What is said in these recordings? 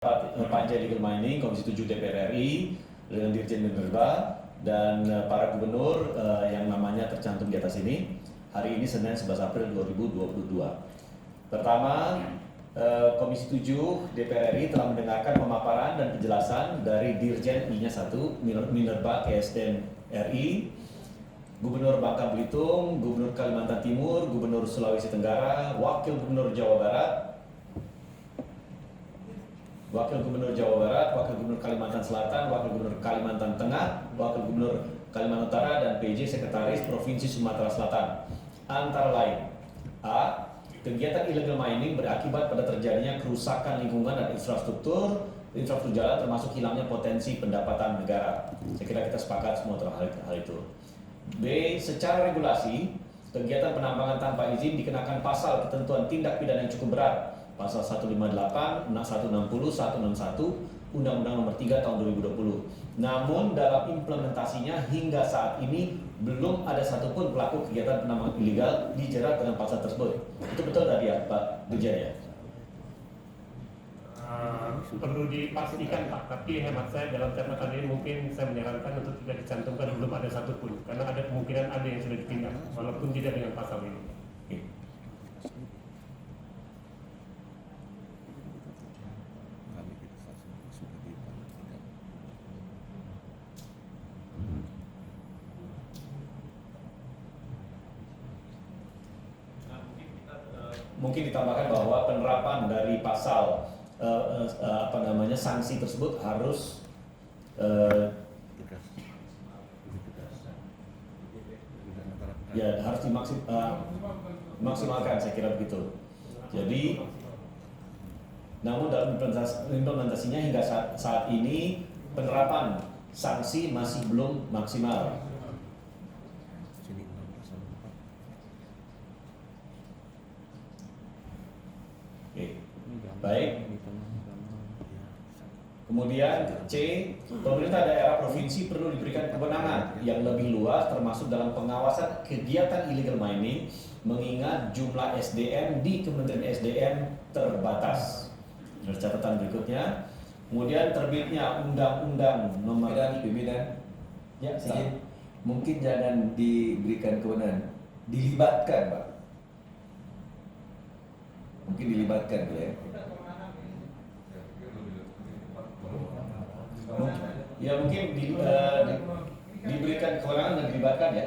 Panja Illegal Mining, Komisi 7 DPR RI dengan Dirjen Minerba dan para gubernur yang namanya tercantum di atas ini hari ini Senin 11 April 2022. Pertama, Komisi 7 DPR RI telah mendengarkan pemaparan dan penjelasan dari Dirjen I-nya 1 Minerba KSDM RI, Gubernur Bangka Belitung, Gubernur Kalimantan Timur, Gubernur Sulawesi Tenggara, Wakil Gubernur Jawa Barat, Wakil Gubernur Jawa Barat, Wakil Gubernur Kalimantan Selatan, Wakil Gubernur Kalimantan Tengah, Wakil Gubernur Kalimantan Utara, dan PJ Sekretaris Provinsi Sumatera Selatan. Antara lain, A. Kegiatan illegal mining berakibat pada terjadinya kerusakan lingkungan dan infrastruktur jalan termasuk hilangnya potensi pendapatan negara. Saya kira kita sepakat semua terhadap hal itu. B. Secara regulasi, kegiatan penambangan tanpa izin dikenakan pasal ketentuan tindak pidana yang cukup berat. Pasal 158, 160, 161, Undang-Undang Nomor 3 Tahun 2020. Namun dalam implementasinya hingga saat ini belum ada satupun pelaku kegiatan penambangan ilegal dijerat dengan pasal tersebut. Itu betul tadi ya Pak Dirjen ya? Perlu dipastikan Pak, tapi hemat saya dalam catatan ini mungkin saya menyarankan untuk tidak dicantumkan belum ada satupun, karena ada kemungkinan ada yang sudah ditindak walaupun tidak dengan pasal ini. Mungkin ditambahkan bahwa penerapan dari pasal sanksi tersebut harus harus dimaksimalkan, saya kira begitu. Jadi, namun dalam implementasinya hingga saat ini penerapan sanksi masih belum maksimal. Baik. Kemudian C, pemerintah daerah provinsi perlu diberikan kewenangan yang lebih luas termasuk dalam pengawasan kegiatan illegal mining mengingat jumlah SDM di Kementerian SDM terbatas. Catatan berikutnya. Kemudian terbitnya Undang-Undang Nomor Pimpinan. Ya, mungkin jangan diberikan kewenangan, dilibatkan, Pak. Mungkin dilibatkan ya. Ya mungkin diberikan kewenangan dan dilibatkan ya.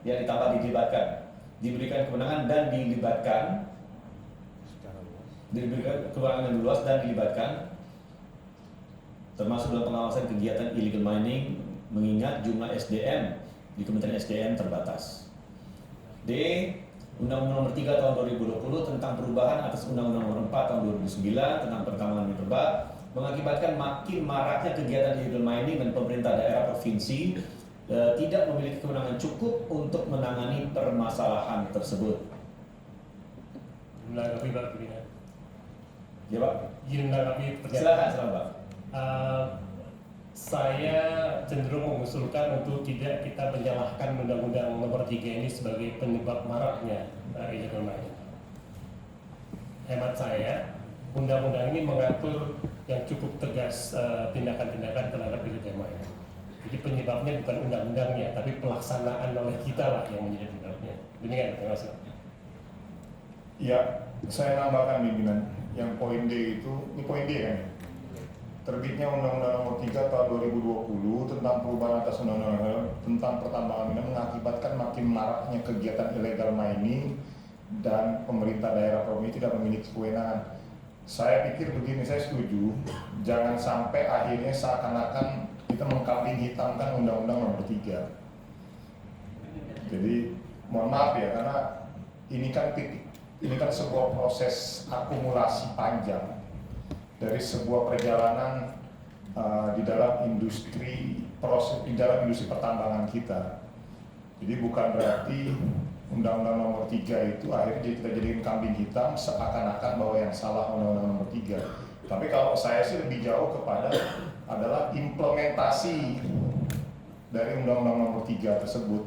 Ya ditambah dilibatkan. Diberikan kewenangan dan dilibatkan. Diberikan kewenangan yang luas dan dilibatkan. Termasuk dalam pengawasan kegiatan illegal mining mengingat jumlah SDM di Kementerian SDM terbatas. D. Undang-Undang Nomor 3 Tahun 2020 tentang perubahan atas Undang-Undang Nomor 4 Tahun 2009 tentang pertambangan minerba mengakibatkan makin maraknya kegiatan illegal mining dan pemerintah daerah provinsi tidak memiliki kewenangan cukup untuk menangani permasalahan tersebut. Menanggapi Pak Pimpinan. Ya Pak. Menanggapi Silakan Pak. Saya cenderung mengusulkan untuk tidak kita menyalahkan Undang-Undang Nomor 3 ini sebagai penyebab maraknya illegal mining. Hemat saya, undang-undang ini mengatur yang cukup tegas tindakan-tindakan terhadap illegal mining. Jadi penyebabnya bukan undang-undangnya, tapi pelaksanaan oleh kita lah yang menjadi penyebabnya. Demikian, terima kasih. Ya, saya nambahkan pimpinan yang poin D itu, ini poin D kan? Terbitnya Undang-Undang Nomor 3 Tahun 2020 tentang perubahan atas Undang-Undang tentang pertambangan mineral mengakibatkan makin maraknya kegiatan illegal mining dan pemerintah daerah provinsi tidak memiliki kewenangan. Saya pikir begini, saya setuju, jangan sampai akhirnya seakan-akan kita mengkambing hitamkan Undang-Undang Nomor 3. Jadi mohon maaf ya, karena ini kan sebuah proses akumulasi panjang dari sebuah perjalanan di dalam industri pertambangan kita. Jadi bukan berarti Undang-Undang Nomor 3 itu akhirnya kita jadikan kambing hitam seakan-akan bahwa yang salah Undang-Undang Nomor 3. Tapi kalau saya sih lebih jauh kepada adalah implementasi dari Undang-Undang Nomor 3 tersebut.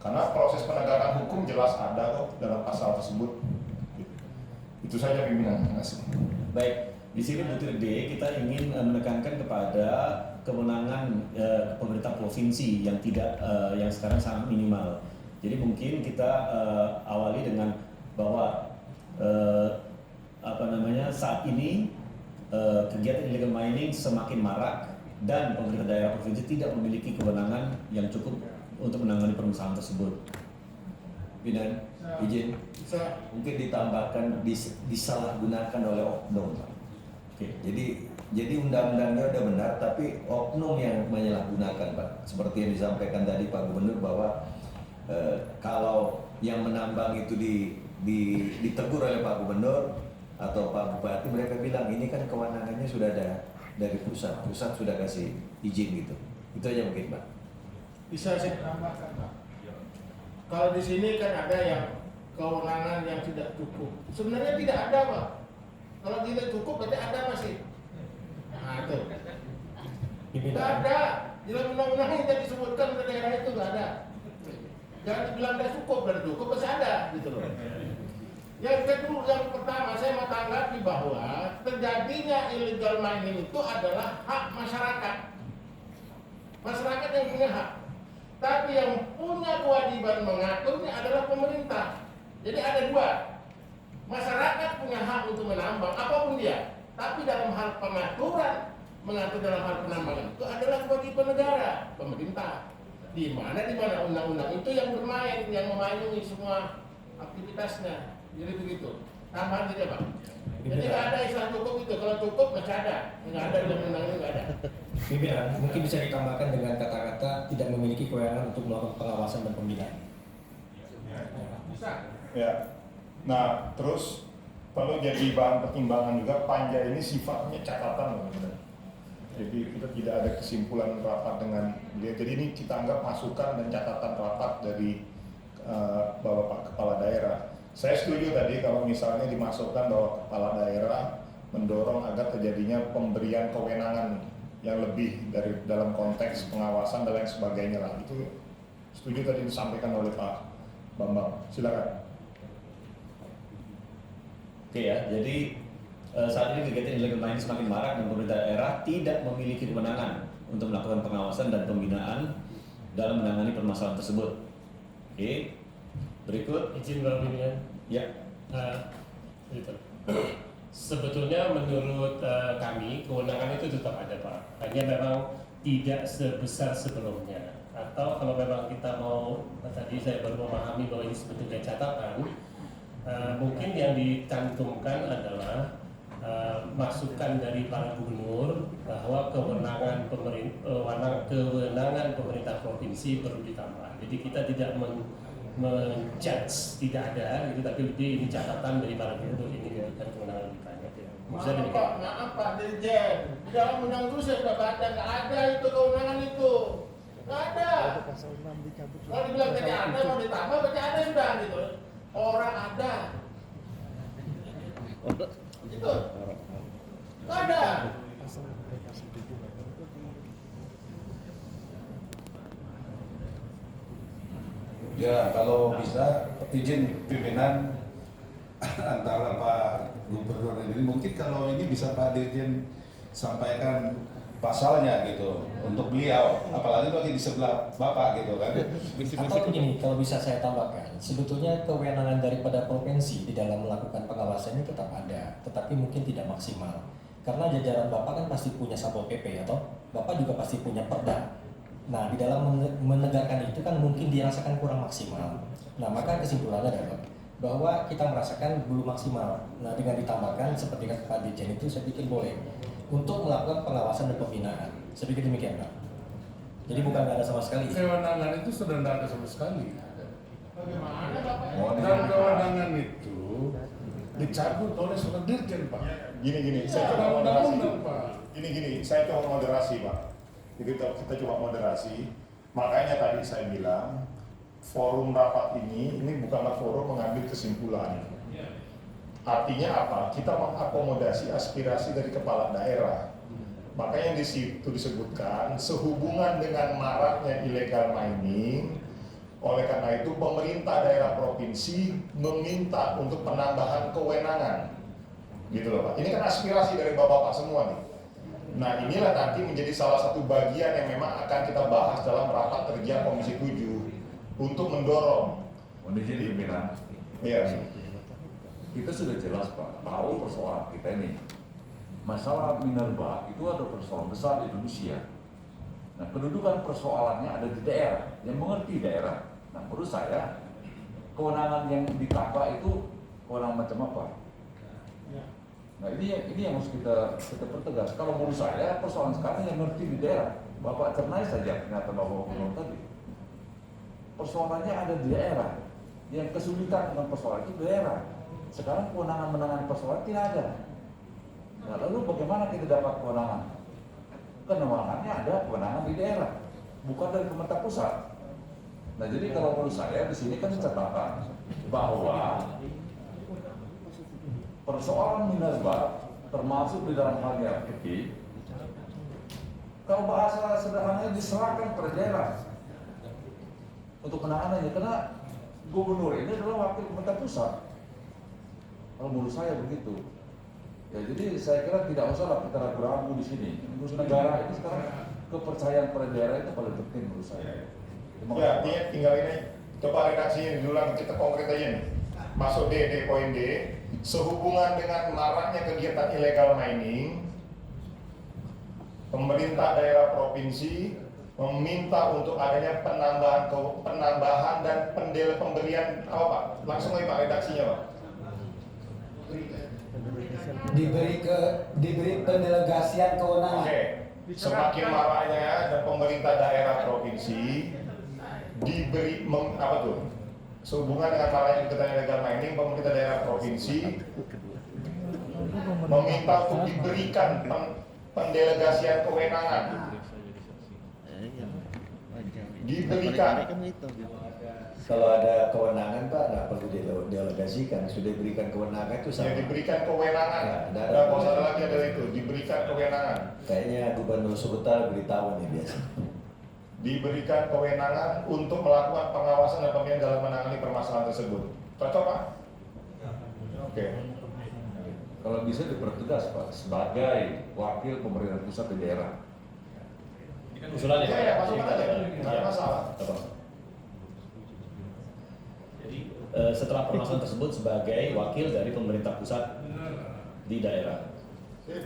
Karena proses penegakan hukum jelas ada kok dalam pasal tersebut. Itu saja pimpinan. Terima kasih. Baik, Di sini butir D kita ingin menekankan kepada kewenangan pemerintah provinsi yang tidak yang sekarang sangat minimal. Jadi mungkin kita awali dengan bahwa saat ini kegiatan illegal mining semakin marak dan pemerintah daerah provinsi tidak memiliki kewenangan yang cukup untuk menangani permasalahan tersebut. Bidan, izin mungkin ditambahkan disalahgunakan oleh oknum, Pak. Oke. Jadi undang-undangnya udah benar, tapi oknum yang menyalahgunakan, Pak. Seperti yang disampaikan tadi Pak Gubernur bahwa kalau yang menambang itu ditegur oleh Pak Gubernur atau Pak Bupati, mereka bilang ini kan kewenangannya sudah ada dari pusat sudah kasih izin gitu. Itu aja mungkin, Pak. Bisa saya tambahkan, Pak. Kalau di sini kan ada yang kewenangan yang tidak cukup. Sebenarnya tidak ada, Pak. Kalau tidak cukup berarti ada masih. Nah, itu. Tidak ada. Di dalam undang-undang tidak disebutkan pada daerah itu nggak ada. Jangan dibilang tidak cukup, berarti cukup masih ada, gitu loh. Yang kedua, yang pertama saya mau tanggapi bahwa terjadinya illegal mining itu adalah hak masyarakat. Masyarakat yang punya hak. Tapi yang punya kewajiban mengaturnya adalah pemerintah. Jadi ada dua. Masyarakat punya hak untuk menambang apapun dia. Tapi dalam hal pengaturan, mengatur dalam hal penambangan itu adalah kewajiban negara, pemerintah. Di mana undang-undang itu yang bermain, yang memayungi semua aktivitasnya. Jadi begitu. Tambahan saja, Pak. Jadi nggak ada istilah cukup itu. Kalau cukup masih ada. Nggak ada undang-undang itu nggak ada. Pimpinan, mungkin bisa ditambahkan dengan kata-kata tidak memiliki kewenangan untuk melakukan pengawasan dan pembinaan. Bisa. Ya. Nah, terus perlu jadi bahan pertimbangan juga, panja ini sifatnya catatan loh, benar. Jadi kita tidak ada kesimpulan rapat dengan dia. Jadi ini kita anggap masukan dan catatan rapat dari Bapak Kepala Daerah. Saya setuju tadi kalau misalnya dimasukkan bahwa Kepala Daerah mendorong agar terjadinya pemberian kewenangan yang lebih dari dalam konteks pengawasan dan lain sebagainya lah. Itu setuju tadi disampaikan oleh Pak Bambang. Silakan. Oke ya, jadi saat ini kegiatan illegal mining semakin marak dan pemerintah daerah tidak memiliki kewenangan untuk melakukan pengawasan dan pembinaan dalam menangani permasalahan tersebut. Oke, berikut. Izin berpimpinan. Ya. Gitu. Sebetulnya menurut kami kewenangan itu tetap ada, Pak. Hanya memang tidak sebesar sebelumnya. Atau kalau memang kita mau, tadi saya baru memahami bahwa ini sebetulnya catatan, mungkin yang dicantumkan adalah masukan dari para gubernur bahwa kewenangan pemerintah provinsi perlu ditambah. Jadi kita tidak menjudge tidak ada, gitu, tapi ini catatan dari para gubernur ini memberikan kewenangan lebih banyak. Maaf Pak Dirjen, di dalam undang itu saya sudah baca, nggak ada itu kewenangan itu, nggak ada. Kalau dibilang tidak ada, mau ditambah berarti ada sudah gitu. Orang ada, itu, nggak ada. Ya, kalau bisa izin pimpinan antara Pak Gubernur ini, mungkin kalau ini bisa Pak Dirjen sampaikan pasalnya gitu untuk beliau, apalagi bagi di sebelah Bapak gitu kan. Atau begini, kalau bisa saya tambahkan, sebetulnya kewenangan daripada provinsi di dalam melakukan pengawasan ini tetap ada, tetapi mungkin tidak maksimal. Karena jajaran Bapak kan pasti punya Satpol PP, atau Bapak juga pasti punya Perda. Nah, di dalam menegakkan itu kan mungkin dirasakan kurang maksimal. Nah, maka kesimpulannya adalah bahwa kita merasakan belum maksimal. Nah, dengan ditambahkan seperti kata Pak Dirjen itu saya pikir boleh untuk melakukan pengawasan dan pembinaan. Saya pikir demikian, Pak. Jadi bukan nggak ada sama sekali. Kewenangan itu sudah tidak ada sama sekali. Bagaimana Bapak? Dan kewenangan itu dicabut oleh seorang dirjen, Pak. Gini, saya coba moderasi. Undang-undang, Pak. Gini, saya coba moderasi, Pak. Jadi kita coba moderasi. Makanya tadi saya bilang forum rapat ini bukanlah forum mengambil kesimpulan. Artinya apa? Kita mengakomodasi aspirasi dari kepala daerah. Makanya di situ disebutkan sehubungan dengan maraknya illegal mining, oleh karena itu pemerintah daerah provinsi meminta untuk penambahan kewenangan Gitu loh Pak. Ini kan aspirasi dari bapak-bapak semua nih. Nah inilah nanti menjadi salah satu bagian yang memang akan kita bahas dalam rapat kerja Komisi 7 untuk mendorong. Mohon izin pimpinan. Iya. Kita sudah jelas Pak, tahu persoalan kita ini. Masalah minerba itu ada persoalan besar di Indonesia. Nah, kedudukan persoalannya ada di daerah, yang mengerti daerah. Nah, menurut saya, kewenangan yang ditambah itu kewenangan macam apa? Nah, ini yang harus kita pertegas. Kalau menurut saya, persoalan sekarang yang mengerti di daerah. Bapak Cernay saja, ternyata Bapak Gubernur tadi. Persoalannya ada di daerah. Yang kesulitan dengan persoalan itu daerah. Sekarang kewenangan menangani persoalan tidak ada. Nah, lalu bagaimana kita dapat kewenangan? Kewenangannya ada kewenangan di daerah, bukan dari pemerintah pusat. Nah, jadi kalau menurut saya di sini kan catatan bahwa persoalan minerba termasuk di dalam hal yang ini, kalau bahasa sederhananya diserahkan pada daerah untuk penanganannya, karena gubernur ini adalah wakil pemerintah pusat. Kalau menurut saya begitu. Ya, jadi saya kira tidak usahlah kita ragu-ragu di sini. Urusan negara itu sekarang kepercayaan pada daerah itu paling penting menurut saya. Ya, ini tinggal ini coba redaksinya dulu, kita konkret aja nih. Masuk D, poin D. Sehubungan dengan maraknya kegiatan illegal mining, pemerintah daerah provinsi meminta untuk adanya penambahan dan pemberian apa Pak? Langsung aja Pak redaksinya Pak. Diberi pendelegasian kewenangan. Oke. Semakin maraknya dan pemerintah daerah provinsi diberi apa tuh? Sehubungan dengan maraknya kegiatan illegal mining, pemerintah daerah provinsi meminta untuk diberikan pendelegasian kewenangan. Diberikan. Kalau ada kewenangan Pak, nggak perlu delegasikan, sudah diberikan kewenangan itu Ya, sama. diberikan kewenangan. Ya, Nah, kalau ada lagi ada itu, diberikan kewenangan. Kayaknya Gubernur Subutar beritahu nih biasa. Diberikan kewenangan untuk melakukan pengawasan dan pembinaan dalam menangani permasalahan tersebut. Cocok Pak? Oke. Kalau bisa dipertegas Pak, sebagai wakil pemerintah pusat di daerah. Usulannya Pak. Ya, masukkan aja, nggak ada masalah. Apa? Setelah permasalahan tersebut sebagai wakil dari pemerintah pusat di daerah. Oke.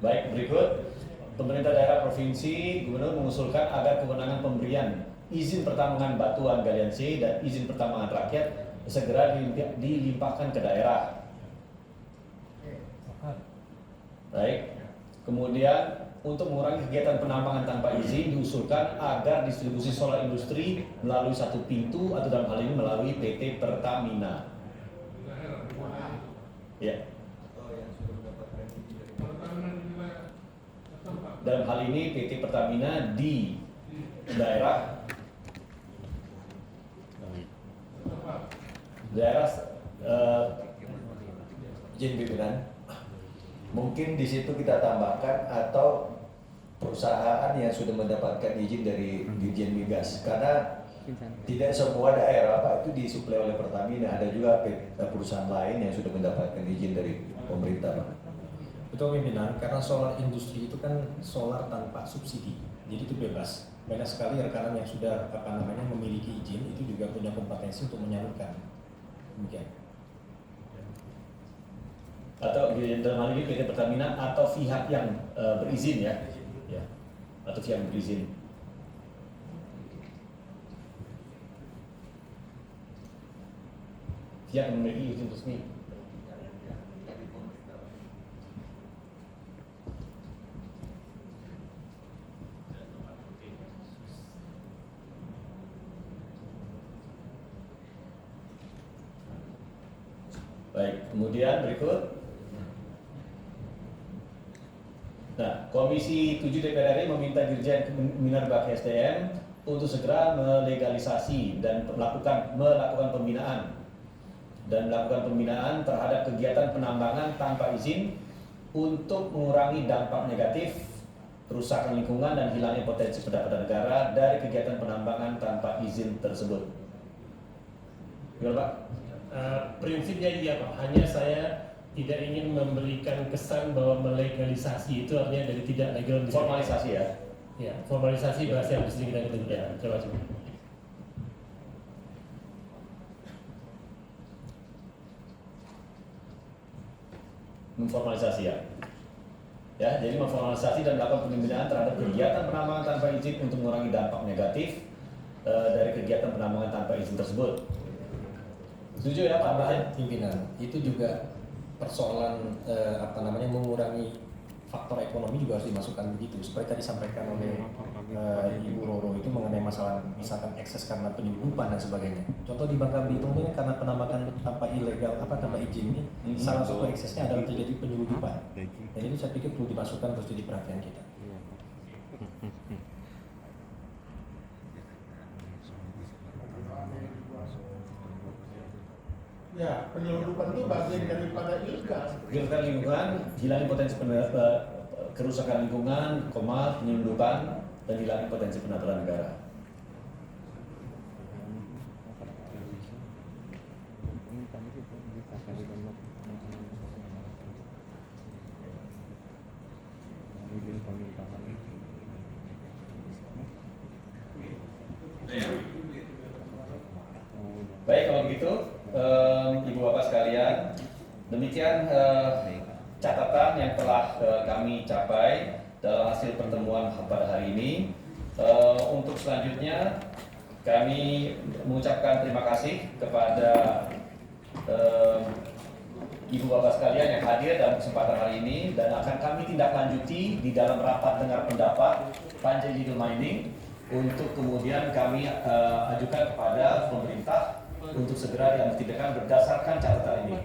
Baik, berikut. Pemerintah daerah provinsi, gubernur mengusulkan agar kewenangan pemberian izin pertambangan batuan galian C dan izin pertambangan rakyat segera dilimpahkan ke daerah. Baik. Kemudian untuk mengurangi kegiatan penambangan tanpa izin diusulkan agar distribusi solar industri melalui satu pintu atau dalam hal ini melalui PT Pertamina. Ya. Dalam hal ini PT Pertamina di daerah Izin pimpinan, mungkin di situ kita tambahkan atau perusahaan yang sudah mendapatkan izin dari Dirjen Migas, karena tidak semua daerah Pak itu disuplai oleh Pertamina, ada juga perusahaan lain yang sudah mendapatkan izin dari pemerintah Pak. Betul pimpinan, karena solar industri itu kan solar tanpa subsidi, jadi itu bebas. Banyak sekali rekanan yang sudah memiliki izin itu juga punya kompetensi untuk menyalurkan. Demikian. Atau dalam hal ini PT Pertamina atau pihak yang berizin ya, atau pihak yang berizin. Pihak yang memiliki izin resmi. Baik, kemudian berikut. Nah, Komisi 7 DPR RI meminta Dirjen Minerba SDM untuk segera melegalisasi dan melakukan pembinaan terhadap kegiatan penambangan tanpa izin untuk mengurangi dampak negatif kerusakan lingkungan dan hilangnya potensi pendapatan negara dari kegiatan penambangan tanpa izin tersebut. Gimana Pak? Prinsipnya iya Pak, hanya saya tidak ingin memberikan kesan bahwa melegalisasi itu artinya dari tidak legal. Formalisasi ya? Ya, formalisasi bahasa yang sering kita gunakan. Terima kasih. Memformalisasi ya. Ya, jadi memformalisasi dan melakukan pembinaan terhadap kegiatan penambangan tanpa izin untuk mengurangi dampak negatif dari kegiatan penambangan tanpa izin tersebut. Setuju ya Pak? Tambahan pimpinan itu juga persoalan mengurangi faktor ekonomi juga harus dimasukkan begitu. Seperti tadi disampaikan oleh Ibu Roro itu mengenai masalah misalkan ekses karena penyelundupan dan sebagainya. Contoh di Bangka Belitung ini karena penambangan tanpa ilegal tanpa izin ini salah satu eksesnya adalah terjadi penyelundupan. Dan itu saya pikir perlu dimasukkan terus jadi perhatian kita. Ya, penyelundupan itu bagian daripada ilegal. Kerusakan lingkungan, hilangnya potensi kerusakan lingkungan, penyelundupan, dan hilangnya potensi pendapatan negara. Baik, kalau begitu, Ibu Bapak sekalian, demikian catatan yang telah kami capai dalam hasil pertemuan pada hari ini. Untuk selanjutnya, kami mengucapkan terima kasih kepada Ibu Bapak sekalian yang hadir dalam kesempatan hari ini dan akan kami tindak lanjuti di dalam rapat dengar pendapat Panja Illegal Mining untuk kemudian kami ajukan kepada pemerintah untuk segera diambil tindakan berdasarkan catatan ini.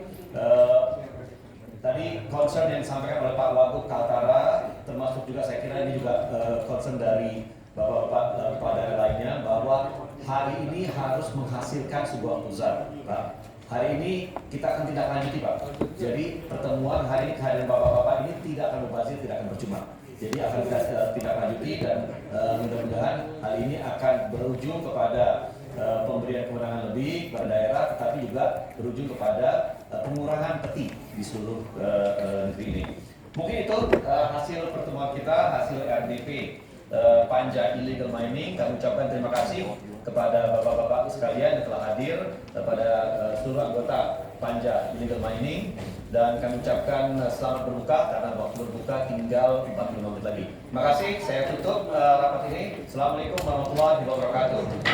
Tadi concern yang disampaikan oleh Pak Wagub Kaltara, termasuk juga saya kira ini juga concern dari Bapak-Bapak daerah lainnya, bahwa hari ini harus menghasilkan sebuah keputusan, Pak. Hari ini kita akan tindak lanjuti, Pak. Jadi pertemuan hari ini kehadiran Bapak-Bapak ini tidak akan mubazir, tidak akan percuma. Jadi akan kita tindak lanjuti dan mudah-mudahan hal ini akan berujung kepada pemberian kewenangan lebih kepada daerah, tetapi juga berujung kepada pengurangan peti di seluruh negeri ini. Mungkin itu hasil pertemuan kita, hasil RDP Panja Illegal Mining. Kami ucapkan terima kasih kepada Bapak-Bapak sekalian yang telah hadir, kepada seluruh anggota Panja Illegal Mining, dan kami ucapkan selamat berbuka karena waktu berbuka tinggal 45 menit lagi. Terima kasih, saya tutup rapat ini. Assalamualaikum warahmatullahi wabarakatuh.